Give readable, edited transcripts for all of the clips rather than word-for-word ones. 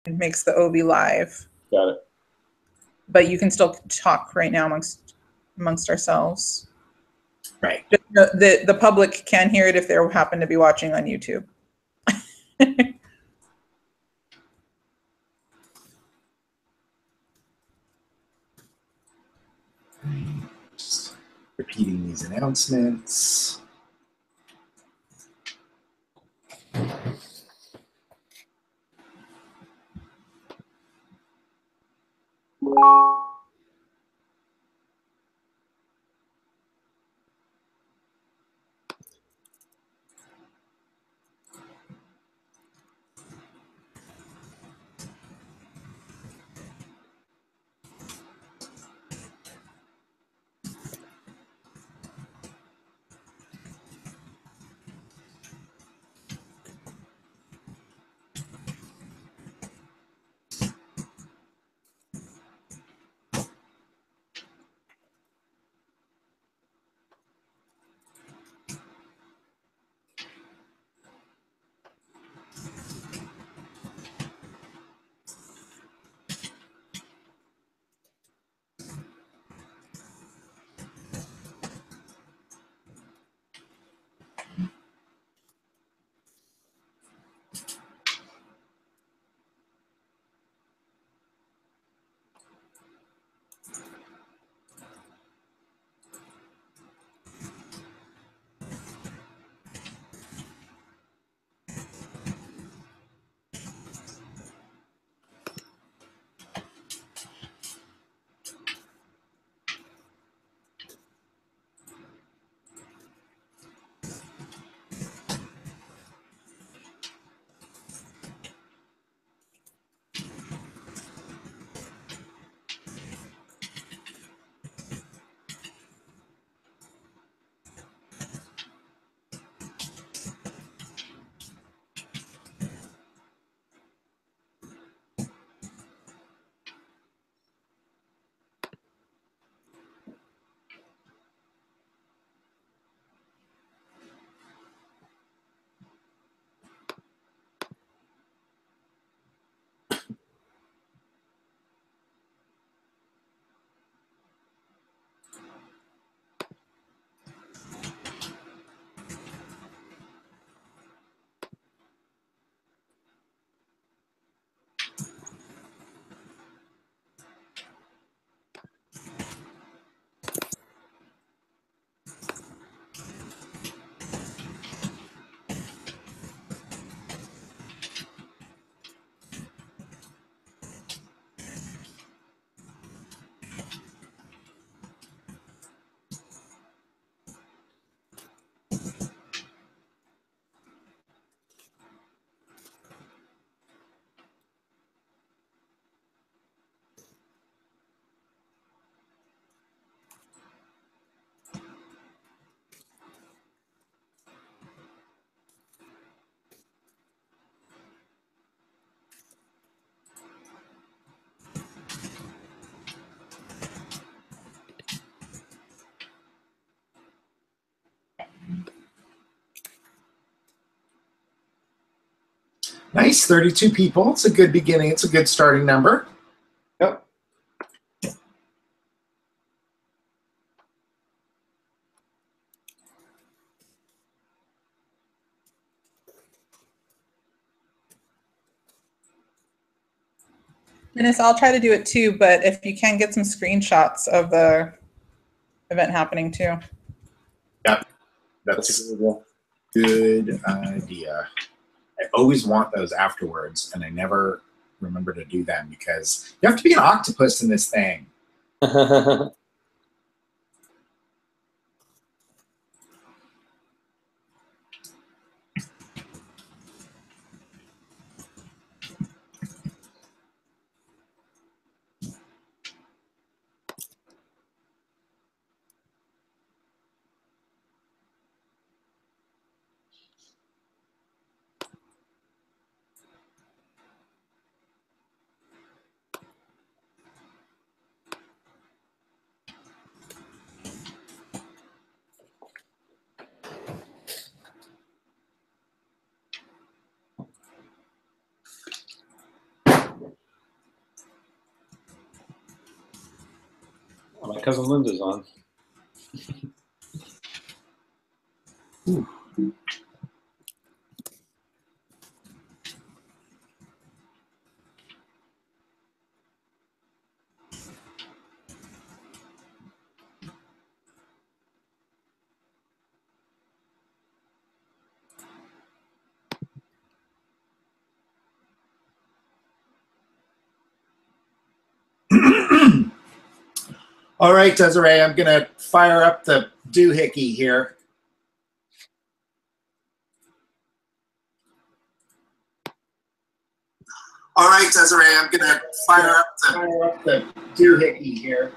It makes the OB live. Got it. But you can still talk right now amongst ourselves. Right. The public can hear it if they happen to be watching on YouTube. Just repeating these announcements. Nice, 32 people. It's a good beginning. It's a good starting number. Yep. Dennis, I'll try to do it too, but if you can get some screenshots of the event happening too. Yep. That's That's a good good idea. I always want those afterwards, and I never remember to do them because you have to be an octopus in this thing. idea. My cousin Linda's on. Ooh. All right, Desiree, I'm going to fire up the doohickey here. All right, Desiree, I'm going to fire up the doohickey here.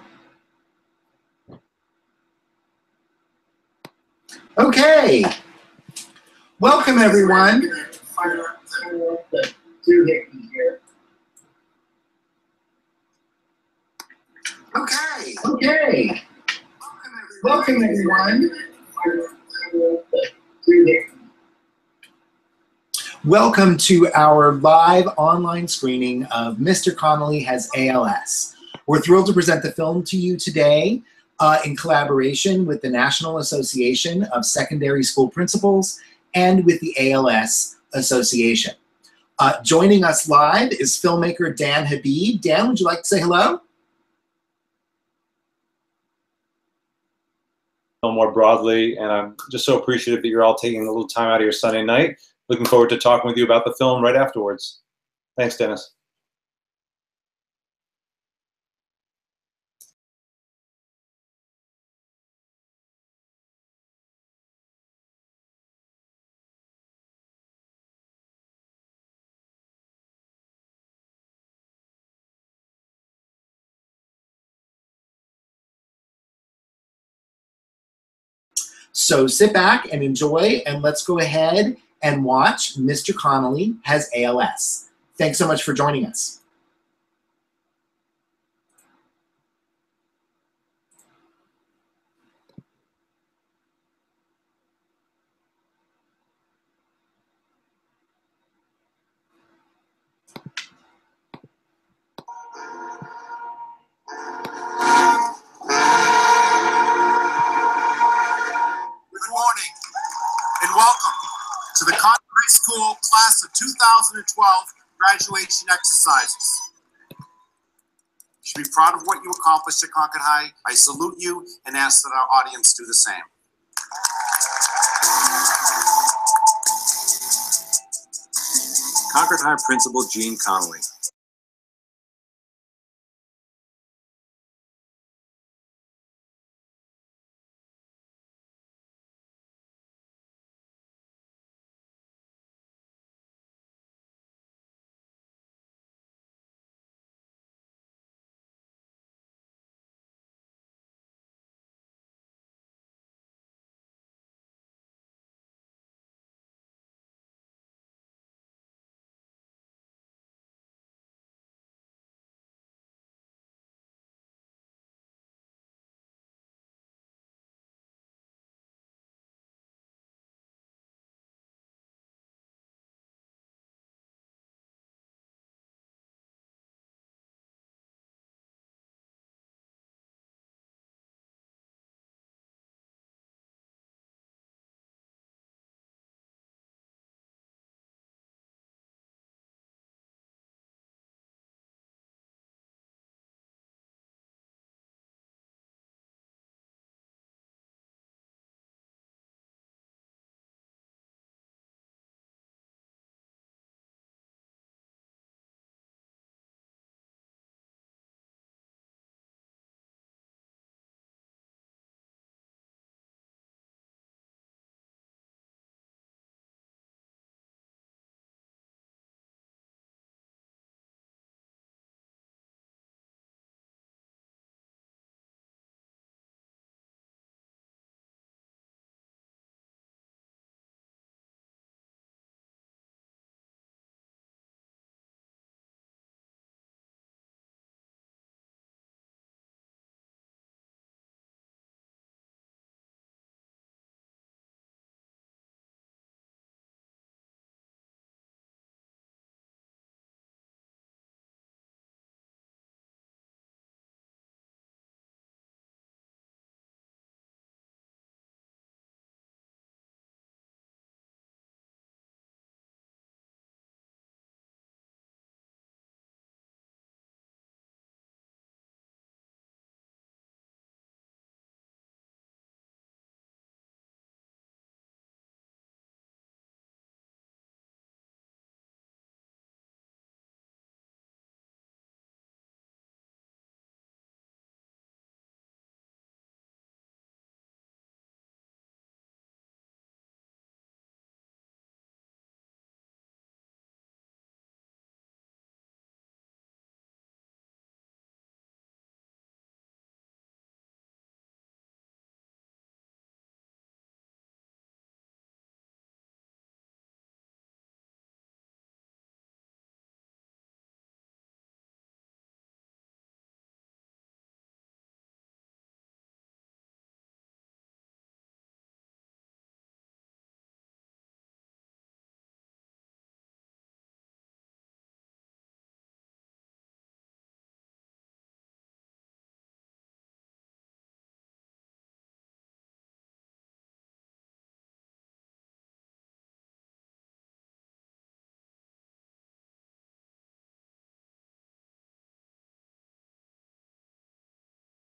Okay. Welcome, everyone. Fire up the doohickey here. Okay. Okay. Welcome, everyone. Welcome to our live online screening of Mr. Connolly Has ALS. We're thrilled to present the film to you today in collaboration with the National Association of Secondary School Principals and with the ALS Association. Joining us live is filmmaker Dan Habib. Dan, would you like to say hello? More broadly, and I'm just so appreciative that you're all taking a little time out of your Sunday night. Looking forward to talking with you about the film right afterwards. Thanks, Dennis. So sit back and enjoy, and let's go ahead and watch Mr. Connolly Has ALS. Thanks so much for joining us. Good morning, and welcome to the Concord High School Class of 2012 graduation exercises. You should be proud of what you accomplished at Concord High. I salute you and ask that our audience do the same. Concord High Principal Gene Connolly.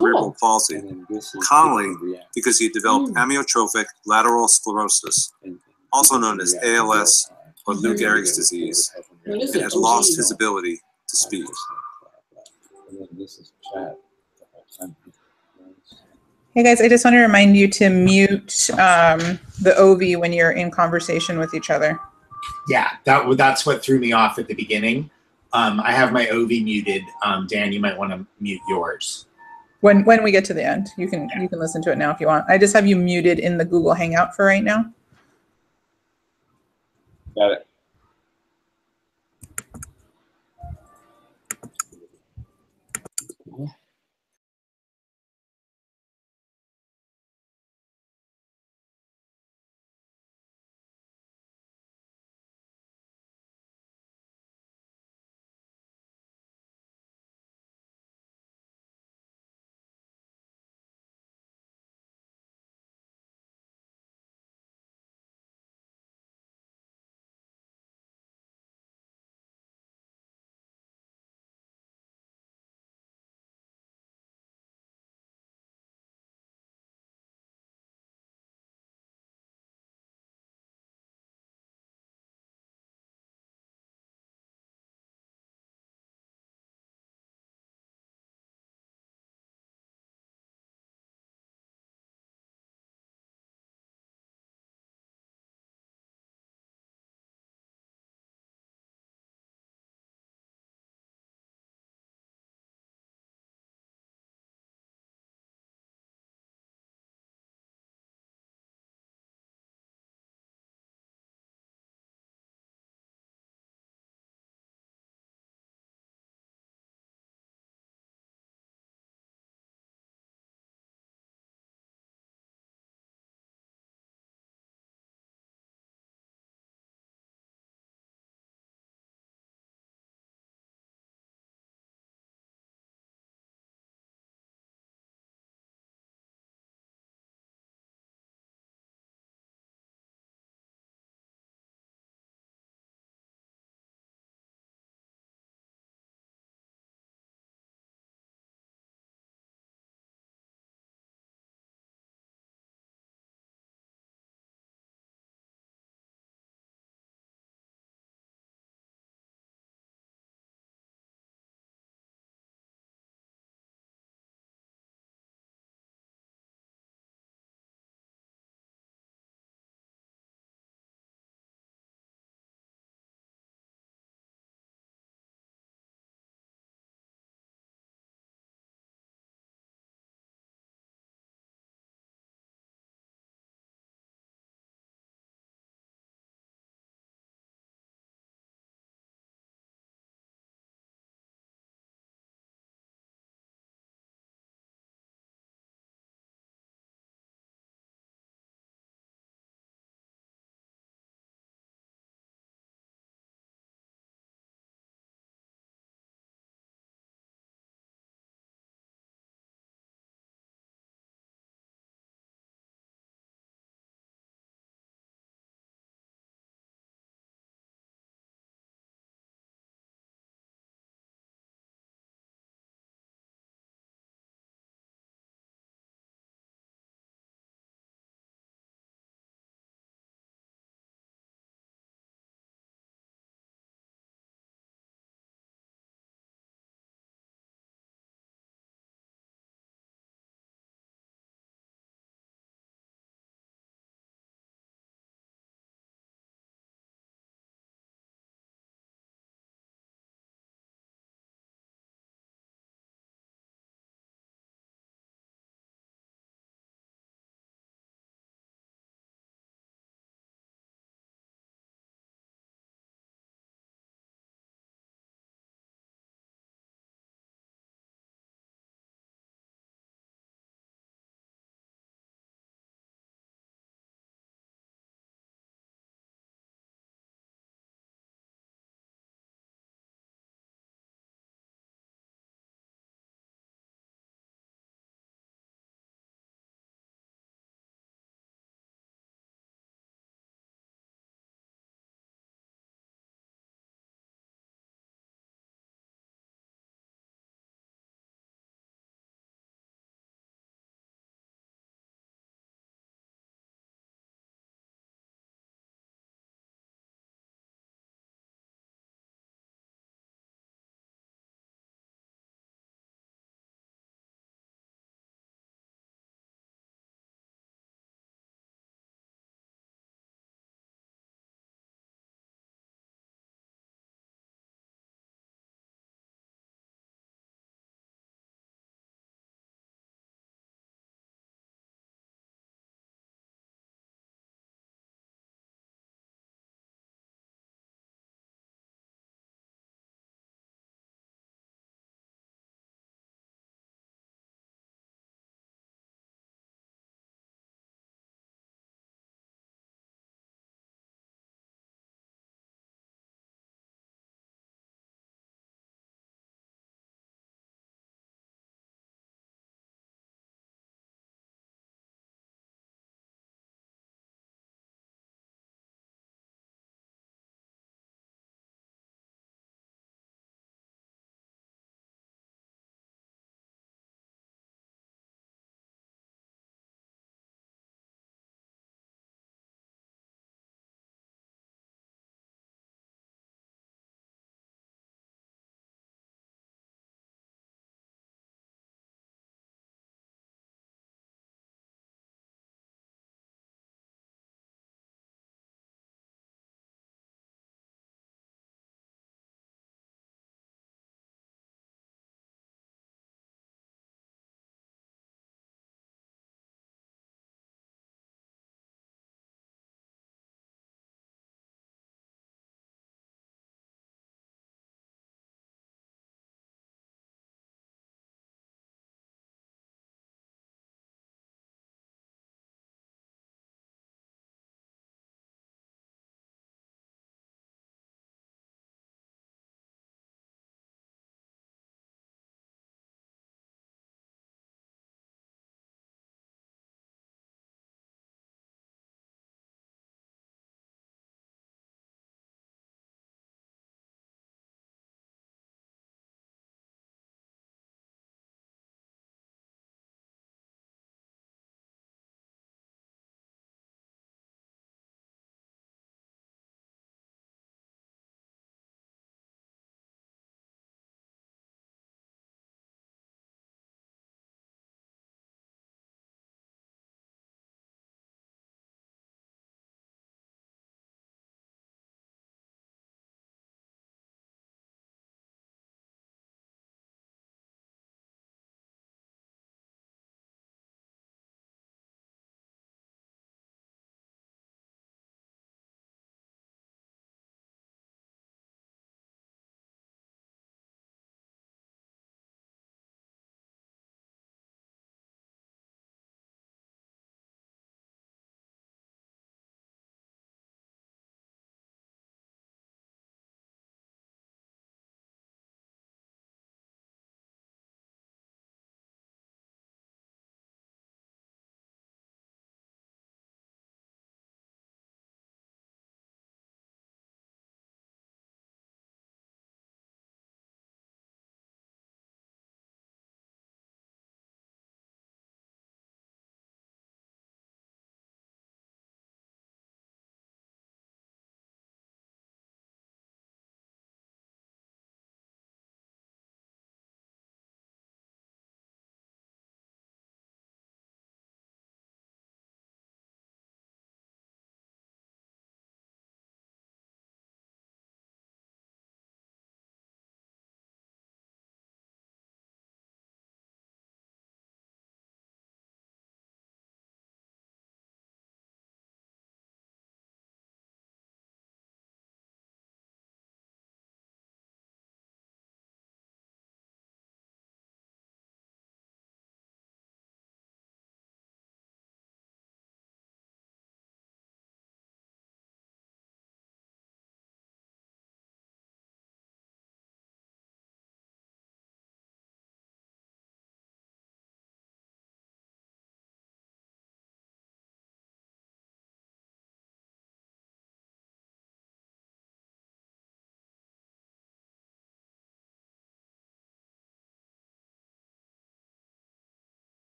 cerebral palsy. And then this is Connolly, the reaction. because he developed amyotrophic lateral sclerosis, also known as ALS or Lou Gehrig's disease, What is and it? has lost his OG? ability to speak. And then this is chat. Hey guys, I just want to remind you to mute the OV when you're in conversation with each other. Yeah, that's what threw me off at the beginning. I have my OV muted. Dan, you might want to mute yours. When we get to the end, you can listen to it now if you want. I just have you muted in the Google Hangout for right now. Got it.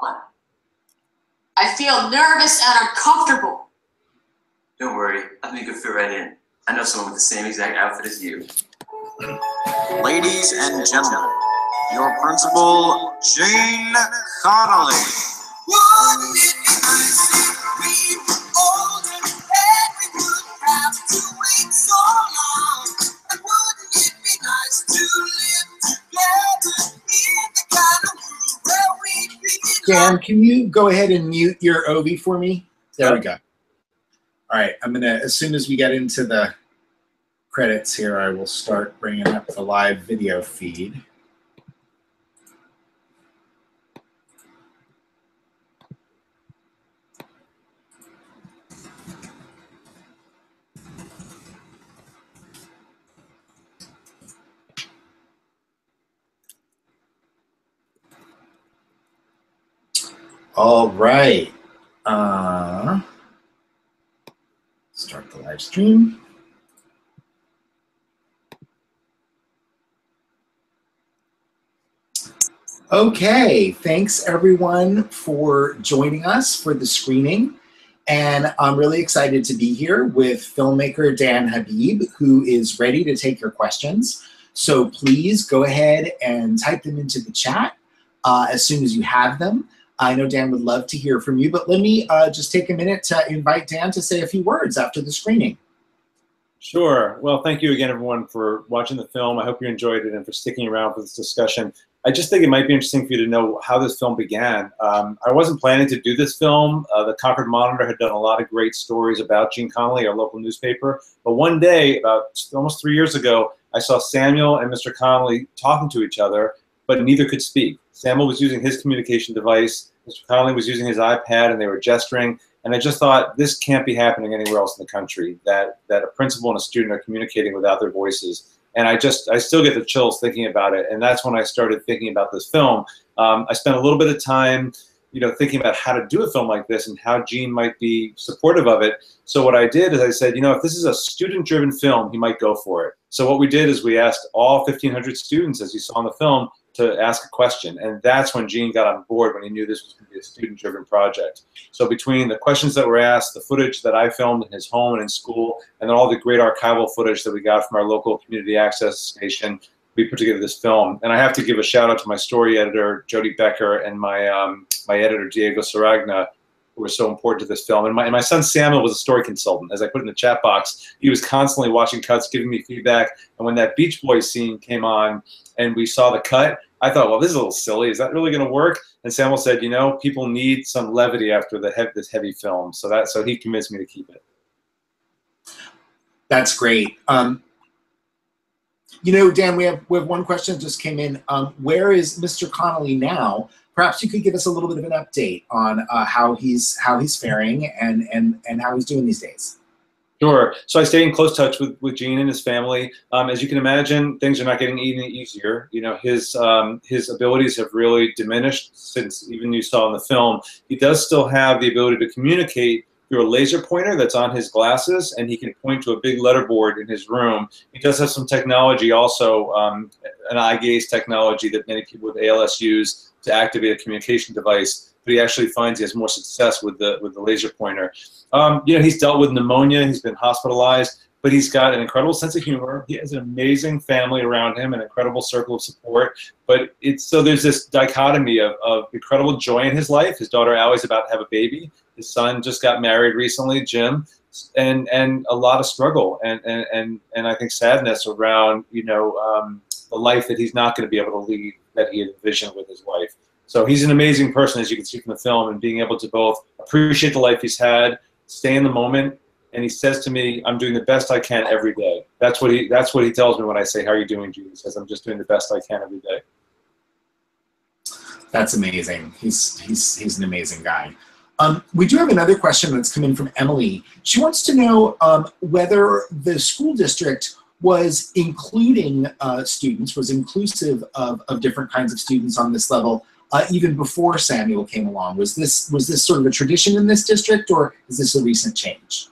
I feel nervous and uncomfortable. Don't worry, I think you'll fit right in. I know someone with the same exact outfit as you. Ladies and gentlemen, your principal, Jane Connolly. Wouldn't it be nice if we were older and we wouldn't have to wait so long? And wouldn't it be nice to live together in the kind of world where we belong? Dan, can you go ahead and mute your Ovi for me? There we go. All right, I'm gonna, as soon as we get into the credits here, I will start bringing up the live video feed. All right. Start the live stream. Okay, thanks everyone for joining us for the screening. And I'm really excited to be here with filmmaker Dan Habib, who is ready to take your questions. So please go ahead and type them into the chat as soon as you have them. I know Dan would love to hear from you, but let me just take a minute to invite Dan to say a few words after the screening. Sure. Well, thank you again, everyone, for watching the film. I hope you enjoyed it and for sticking around for this discussion. I just think it might be interesting for you to know how this film began. I wasn't planning to do this film. The Concord Monitor had done a lot of great stories about Gene Connolly, our local newspaper. But one day, about almost 3 years ago, I saw Samuel and Mr. Connolly talking to each other, but neither could speak. Samuel was using his communication device. Mr. Connolly was using his iPad, and they were gesturing. And I just thought, this can't be happening anywhere else in the country, that a principal and a student are communicating without their voices. And I still get the chills thinking about it. And that's when I started thinking about this film. I spent a little bit of time, thinking about how to do a film like this and how Gene might be supportive of it. So what I did is I said, if this is a student-driven film, he might go for it. So what we did is we asked all 1,500 students, as you saw in the film, to ask a question. And that's when Gene got on board, when he knew this was going to be a student-driven project. So between the questions that were asked, the footage that I filmed in his home and in school, and then all the great archival footage that we got from our local community access station, we put together this film. And I have to give a shout out to my story editor, Jody Becker, and my editor, Diego Saragna, who were so important to this film. And my son Samuel was a story consultant. As I put in the chat box, he was constantly watching cuts, giving me feedback. And when that Beach Boys scene came on and we saw the cut, I thought, well, this is a little silly. Is that really going to work? And Samuel said, people need some levity after this heavy film. So he convinced me to keep it. That's great. Dan, we have one question that just came in. Where is Mr. Connolly now? Perhaps you could give us a little bit of an update on how he's faring and how he's doing these days. Sure. So I stay in close touch with Gene and his family. As you can imagine, things are not getting any easier. His abilities have really diminished since even you saw in the film. He does still have the ability to communicate through a laser pointer that's on his glasses, and he can point to a big letterboard in his room. He does have some technology also, an eye gaze technology that many people with ALS use to activate a communication device. But he actually finds he has more success with the laser pointer. He's dealt with pneumonia. He's been hospitalized, but he's got an incredible sense of humor. He has an amazing family around him, an incredible circle of support. But there's this dichotomy of incredible joy in his life. His daughter Allie's about to have a baby. His son just got married recently, Jim, and a lot of struggle and I think sadness around the life that he's not going to be able to lead that he envisioned with his wife. So he's an amazing person, as you can see from the film, and being able to both appreciate the life he's had, stay in the moment, and he says to me, "I'm doing the best I can every day." That's what he tells me when I say, "How are you doing, Gene?" He says, "I'm just doing the best I can every day." That's amazing. He's an amazing guy. We do have another question that's come in from Emily. She wants to know whether the school district was including students, was inclusive of different kinds of students on this level, even before Samuel came along. Was this sort of a tradition in this district, or is this a recent change?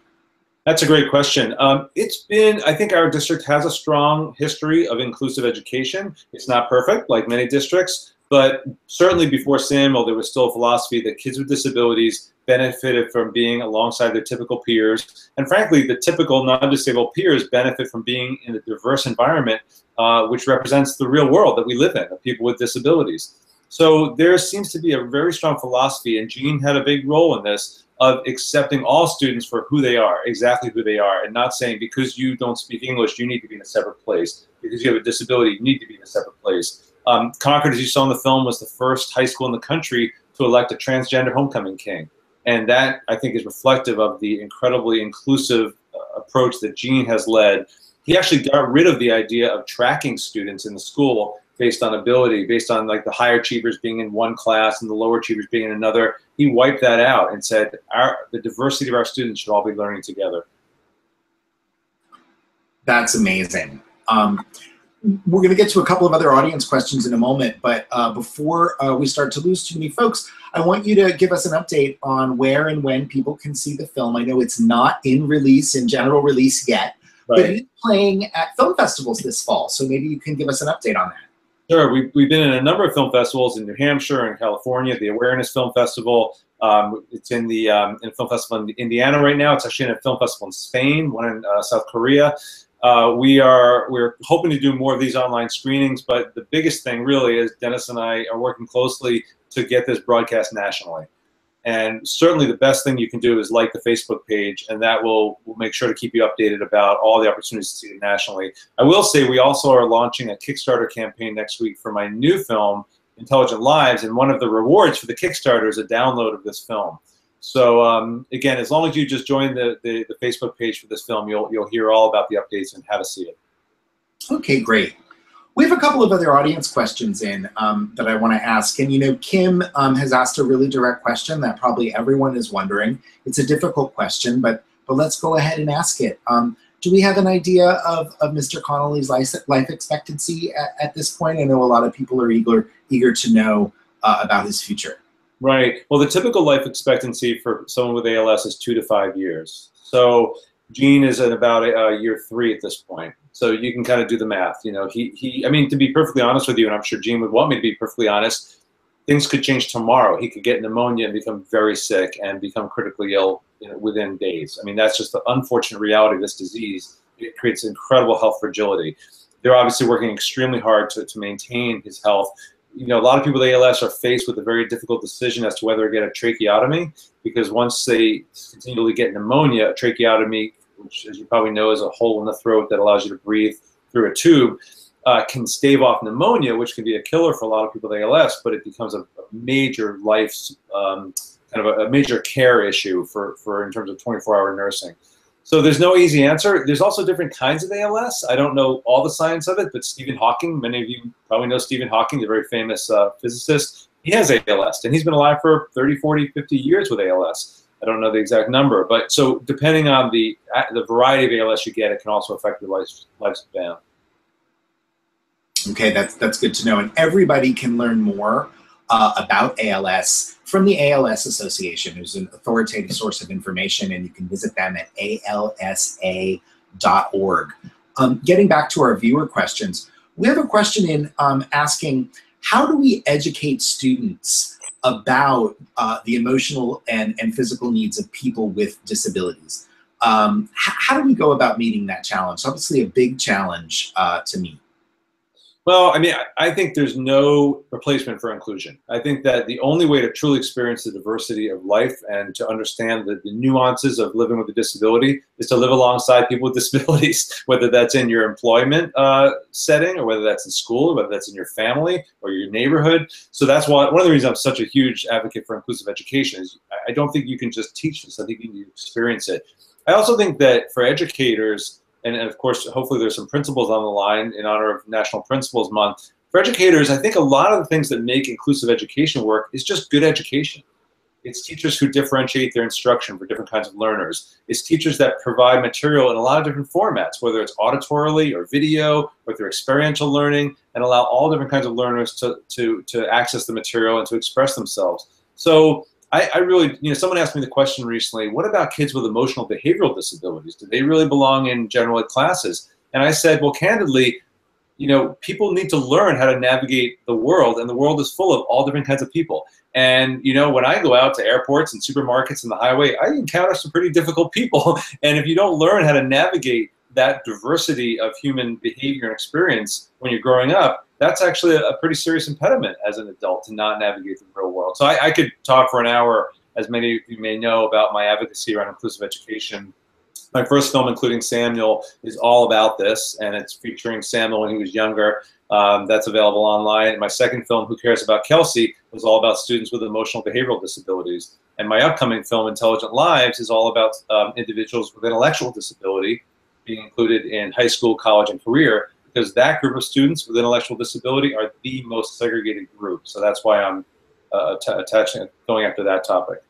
That's a great question. I think our district has a strong history of inclusive education. It's not perfect, like many districts, But certainly before Samuel, there was still a philosophy that kids with disabilities benefited from being alongside their typical peers. And frankly, the typical non-disabled peers benefit from being in a diverse environment, which represents the real world that we live in, of people with disabilities. So there seems to be a very strong philosophy, and Gene had a big role in this, of accepting all students for who they are, exactly who they are, and not saying because you don't speak English, you need to be in a separate place. Because you have a disability, you need to be in a separate place. Concord, as you saw in the film, was the first high school in the country to elect a transgender homecoming king. And that, I think, is reflective of the incredibly inclusive approach that Gene has led. He actually got rid of the idea of tracking students in the school based on ability, based on like the higher achievers being in one class and the lower achievers being in another. He wiped that out and said, the diversity of our students should all be learning together. That's amazing. We're going to get to a couple of other audience questions in a moment, but before we start to lose too many folks, I want you to give us an update on where and when people can see the film. I know it's not in general release yet, but it is playing at film festivals this fall, so maybe you can give us an update on that. Sure. We've been in a number of film festivals in New Hampshire and California, the Awareness Film Festival. It's in the in a film festival in Indiana right now. It's actually in a film festival in Spain, one in South Korea. We're hoping to do more of these online screenings, but the biggest thing really is Dennis and I are working closely to get this broadcast nationally. And certainly the best thing you can do is like the Facebook page, and that will make sure to keep you updated about all the opportunities to see it nationally. I will say we also are launching a Kickstarter campaign next week for my new film, Intelligent Lives, and one of the rewards for the Kickstarter is a download of this film. So again, as long as you just join the Facebook page for this film, you'll hear all about the updates and how to see it. Okay, great. We have a couple of other audience questions in that I want to ask. And you know, Kim has asked a really direct question that probably everyone is wondering. It's a difficult question, but let's go ahead and ask it. Do we have an idea of Mr. Connolly's life expectancy at this point? I know a lot of people are eager to know about his future. Right. Well, the typical life expectancy for someone with ALS is 2 to 5 years. So Gene is at about year 3 at this point. So you can kind of do the math. You know, I mean, to be perfectly honest with you, and I'm sure Gene would want me to be perfectly honest, things could change tomorrow. He could get pneumonia and become very sick and become critically ill, you know, within days. I mean, that's just the unfortunate reality of this disease. It creates incredible health fragility. They're obviously working extremely hard to maintain his health. You know, a lot of people with ALS are faced with a very difficult decision as to whether to get a tracheotomy, because once they continually get pneumonia, a tracheotomy, which as you probably know is a hole in the throat that allows you to breathe through a tube, can stave off pneumonia, which can be a killer for a lot of people with ALS, but it becomes a major life, kind of a major care issue for in terms of 24-hour nursing. So there's no easy answer. There's also different kinds of ALS. I don't know all the science of it, but Stephen Hawking, many of you probably know Stephen Hawking, the very famous physicist. He has ALS, and he's been alive for 30, 40, 50 years with ALS. I don't know the exact number, but so depending on the variety of ALS you get, it can also affect your lifespan. Okay, that's good to know. And everybody can learn more about ALS from the ALS Association, who's an authoritative source of information, and you can visit them at alsa.org. Getting back to our viewer questions, we have a question in asking, how do we educate students about the emotional and physical needs of people with disabilities? How do we go about meeting that challenge? Obviously a big challenge to meet. Well, I mean, I think there's no replacement for inclusion. I think that the only way to truly experience the diversity of life and to understand the nuances of living with a disability is to live alongside people with disabilities, whether that's in your employment setting or whether that's in school, or whether that's in your family or your neighborhood. So that's why one of the reasons I'm such a huge advocate for inclusive education is I don't think you can just teach this. I think you need to experience it. I also think that for educators, and of course, hopefully there's some principals on the line in honor of National Principals Month. For educators, I think a lot of the things that make inclusive education work is just good education. It's teachers who differentiate their instruction for different kinds of learners. It's teachers that provide material in a lot of different formats, whether it's auditorily or video or through experiential learning, and allow all different kinds of learners to access the material and to express themselves. So I really, you know, someone asked me the question recently, what about kids with emotional behavioral disabilities? Do they really belong in general ed classes? And I said, well, candidly, people need to learn how to navigate the world, and the world is full of all different kinds of people. And, when I go out to airports and supermarkets and the highway, I encounter some pretty difficult people. And if you don't learn how to navigate that diversity of human behavior and experience when you're growing up, that's actually a pretty serious impediment as an adult to not navigate the real world. So I could talk for an hour, as many of you may know, about my advocacy around inclusive education. My first film, Including Samuel, is all about this, and it's featuring Samuel when he was younger. That's available online. And my second film, Who Cares About Kelsey, was all about students with emotional behavioral disabilities. And my upcoming film, Intelligent Lives, is all about individuals with intellectual disability being included in high school, college, and career, because that group of students with intellectual disability are the most segregated group. So that's why I'm going after that topic.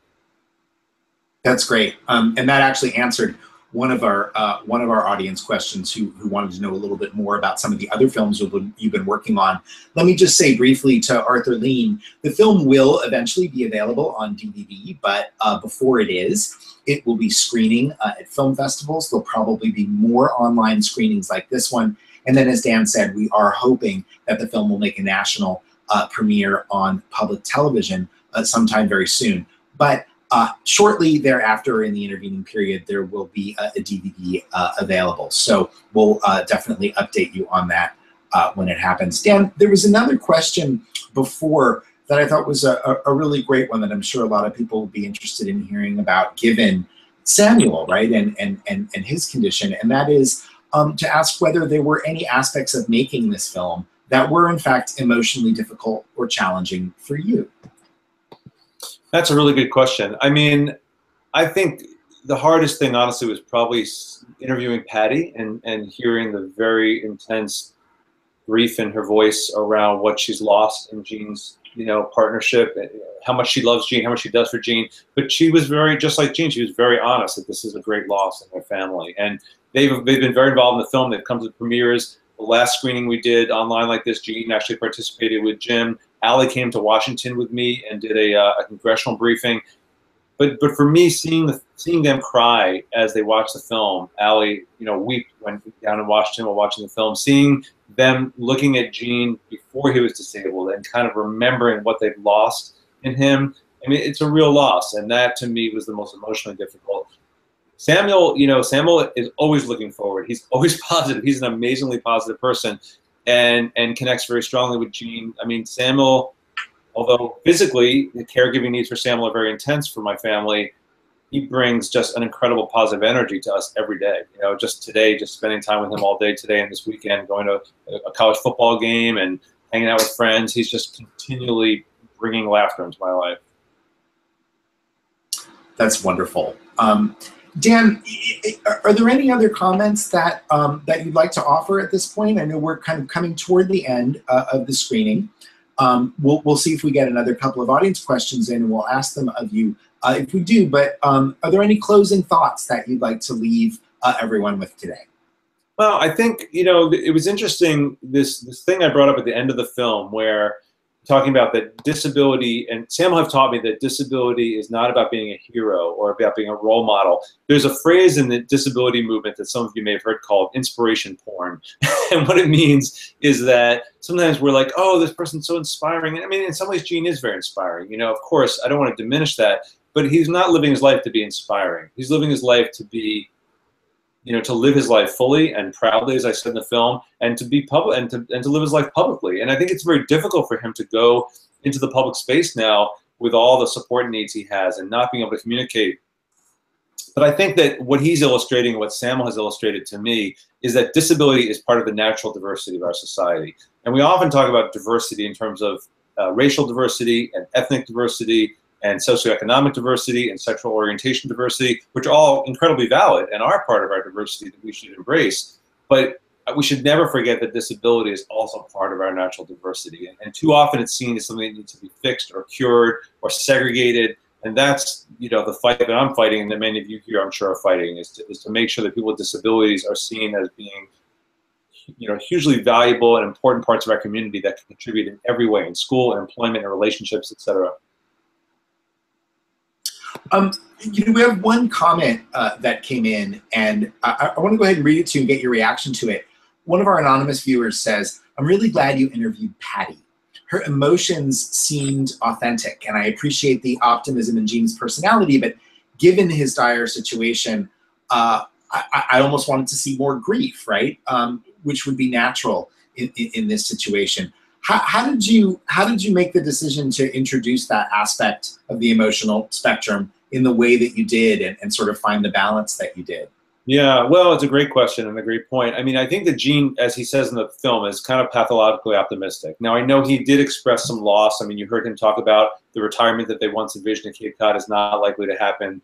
That's great, and that actually answered one of our audience questions who wanted to know a little bit more about some of the other films you've been working on. Let me just say briefly to Arthur Lean, the film will eventually be available on DVD, but before it will be screening at film festivals. There'll probably be more online screenings like this one. And then, as Dan said, we are hoping that the film will make a national premiere on public television sometime very soon. But shortly thereafter, in the intervening period, there will be a DVD available. So we'll definitely update you on that when it happens. Dan, there was another question before that I thought was a really great one that I'm sure a lot of people will be interested in hearing about, given Samuel, right, and his condition, and that is to ask whether there were any aspects of making this film that were in fact emotionally difficult or challenging for you. That's a really good question. I mean, I think the hardest thing, honestly, was probably interviewing Patty and hearing the very intense grief in her voice around what she's lost in Gene's, partnership, how much she loves Gene, how much she does for Gene. But she was just like Gene, she was very honest that this is a great loss in their family. And they've been very involved in the film. They've come to the premieres. The last screening we did online like this, Gene actually participated with Jim. Allie came to Washington with me and did a congressional briefing. But for me, seeing them cry as they watched the film, Allie, weep when down in Washington while watching the film, seeing them looking at Gene before he was disabled and kind of remembering what they've lost in him. I mean, it's a real loss, and that to me was the most emotionally difficult. Samuel, Samuel is always looking forward. He's always positive. He's an amazingly positive person, and connects very strongly with Gene. I mean, Samuel, although physically the caregiving needs for Samuel are very intense for my family, he brings just an incredible positive energy to us every day. Just today, just spending time with him all day today and this weekend, going to a college football game and hanging out with friends. He's just continually bringing laughter into my life. That's wonderful. Dan, are there any other comments that that you'd like to offer at this point? I know we're kind of coming toward the end of the screening. We'll see if we get another couple of audience questions in, and we'll ask them of you if we do. But are there any closing thoughts that you'd like to leave everyone with today? Well, I think, it was interesting, this thing I brought up at the end of the film where talking about that disability, and Sam have taught me that disability is not about being a hero or about being a role model. There's a phrase in the disability movement that some of you may have heard called inspiration porn. And what it means is that sometimes we're like, oh, this person's so inspiring. And I mean, in some ways, Gene is very inspiring. Of course, I don't want to diminish that, but he's not living his life to be inspiring. He's living his life to be, to live his life fully and proudly, as I said in the film, and to be public and to live his life publicly. And I think it's very difficult for him to go into the public space now with all the support needs he has and not being able to communicate. But I think that what he's illustrating, what Samuel has illustrated to me, is that disability is part of the natural diversity of our society. And we often talk about diversity in terms of racial diversity and ethnic diversity and socioeconomic diversity and sexual orientation diversity, which are all incredibly valid and are part of our diversity that we should embrace. But we should never forget that disability is also part of our natural diversity. And too often it's seen as something that needs to be fixed or cured or segregated. And that's, the fight that I'm fighting, and that many of you here, I'm sure, are fighting, is to make sure that people with disabilities are seen as being, hugely valuable and important parts of our community that can contribute in every way, in school, in employment, in relationships, etc. We have one comment that came in, and I want to go ahead and read it to you and get your reaction to it. one of our anonymous viewers says, I'm really glad you interviewed Patty. Her emotions seemed authentic, and I appreciate the optimism in Gene's personality, but given his dire situation, I almost wanted to see more grief, right? Which would be natural in this situation. How did you make the decision to introduce that aspect of the emotional spectrum in the way that you did and sort of find the balance that you did? Yeah, well, it's a great question and a great point. I mean, I think that Gene, as he says in the film, is kind of pathologically optimistic. Now, I know he did express some loss. I mean, you heard him talk about the retirement that they once envisioned at Cape Cod is not likely to happen.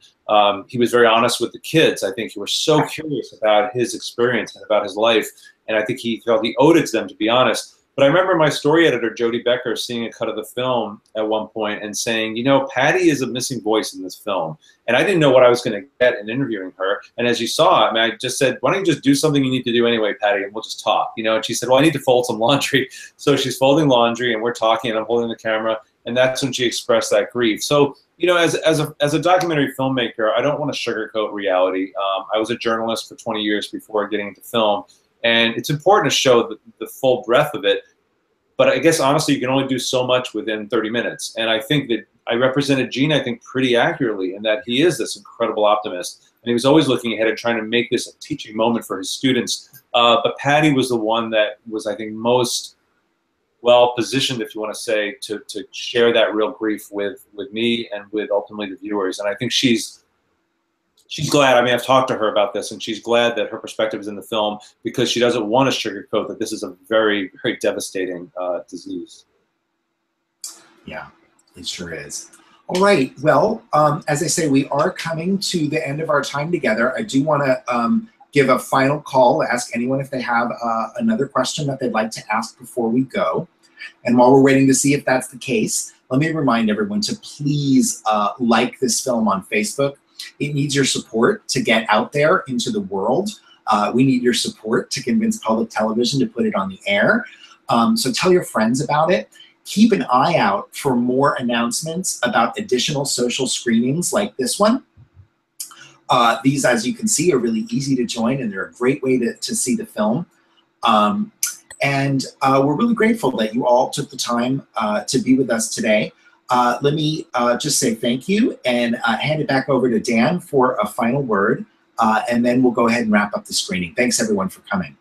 He was very honest with the kids. I think he was so curious about his experience and about his life, and I think he felt he owed it to them, to be honest. But I remember my story editor, Jody Becker, seeing a cut of the film at one point and saying, you know, Patty is a missing voice in this film. And I didn't know what I was going to get in interviewing her. And as you saw, I mean, I just said, why don't you just do something you need to do anyway, Patty, and we'll just talk, you know? And she said, well, I need to fold some laundry. So she's folding laundry, and we're talking, and I'm holding the camera. And that's when she expressed that grief. So, you know, as a documentary filmmaker, I don't want to sugarcoat reality. I was a journalist for 20 years before getting into film. And it's important to show the full breadth of it. But I guess, honestly, you can only do so much within 30 minutes. And I think that I represented Gene, I think, pretty accurately in that he is this incredible optimist. And he was always looking ahead and trying to make this a teaching moment for his students. But Patty was the one that was, I think, most well-positioned, if you want to say, to share that real grief with me and with, ultimately, the viewers. And I think she's glad. I mean, I've talked to her about this, and she's glad that her perspective is in the film because she doesn't want to sugarcoat that this is a very, very devastating disease. Yeah, it sure is. All right. Well, as I say, we are coming to the end of our time together. I do want to give a final call, ask anyone if they have another question that they'd like to ask before we go. And while we're waiting to see if that's the case, let me remind everyone to please like this film on Facebook. It needs your support to get out there into the world. We need your support to convince public television to put it on the air. So tell your friends about it. Keep an eye out for more announcements about additional social screenings like this one. These, as you can see, are really easy to join, and they're a great way to see the film. And we're really grateful that you all took the time to be with us today. Let me just say thank you and hand it back over to Dan for a final word, and then we'll go ahead and wrap up the screening. Thanks, everyone, for coming.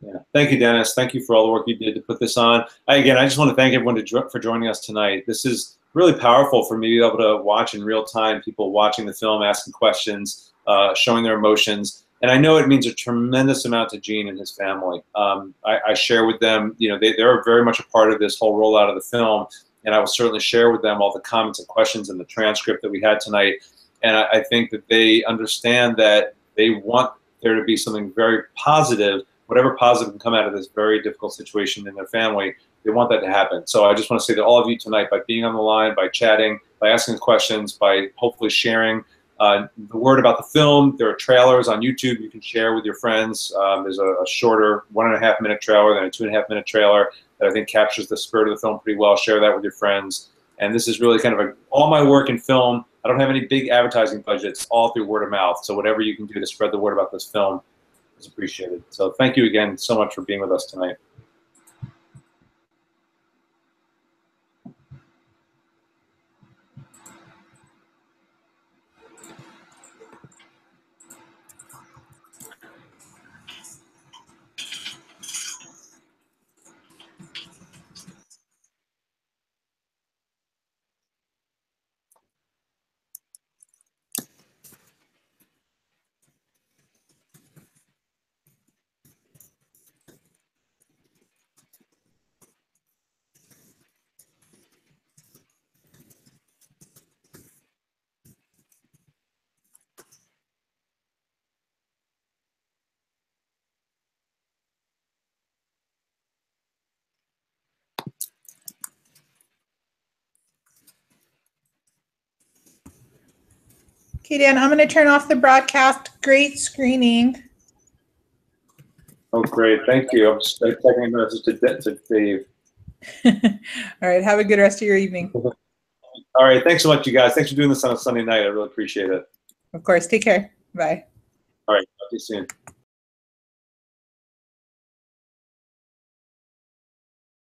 Yeah. Thank you, Dennis. Thank you for all the work you did to put this on. Again, I just want to thank everyone for joining us tonight. This is really powerful for me to be able to watch in real time, people watching the film, asking questions, showing their emotions. And I know it means a tremendous amount to Gene and his family. I share with them, you know, they're very much a part of this whole rollout of the film. And I will certainly share with them all the comments and questions in the transcript that we had tonight. And I think that they understand that they want there to be something very positive, whatever positive can come out of this very difficult situation in their family, they want that to happen. So I just want to say to all of you tonight, by being on the line, by chatting, by asking questions, by hopefully sharing the word about the film. There are trailers on YouTube you can share with your friends. There's a shorter 1.5 minute trailer than a 2.5 minute trailer that I think captures the spirit of the film pretty well. Share that with your friends. And this is really kind of all my work in film. I don't have any big advertising budgets, all through word of mouth. So whatever you can do to spread the word about this film is appreciated. So thank you again so much for being with us tonight. Okay, Dan, I'm going to turn off the broadcast. Great screening. Oh, great. Thank you. I'm just taking a message to Dave. All right. Have a good rest of your evening. All right. Thanks so much, you guys. Thanks for doing this on a Sunday night. I really appreciate it. Of course. Take care. Bye. All right. Talk to you soon.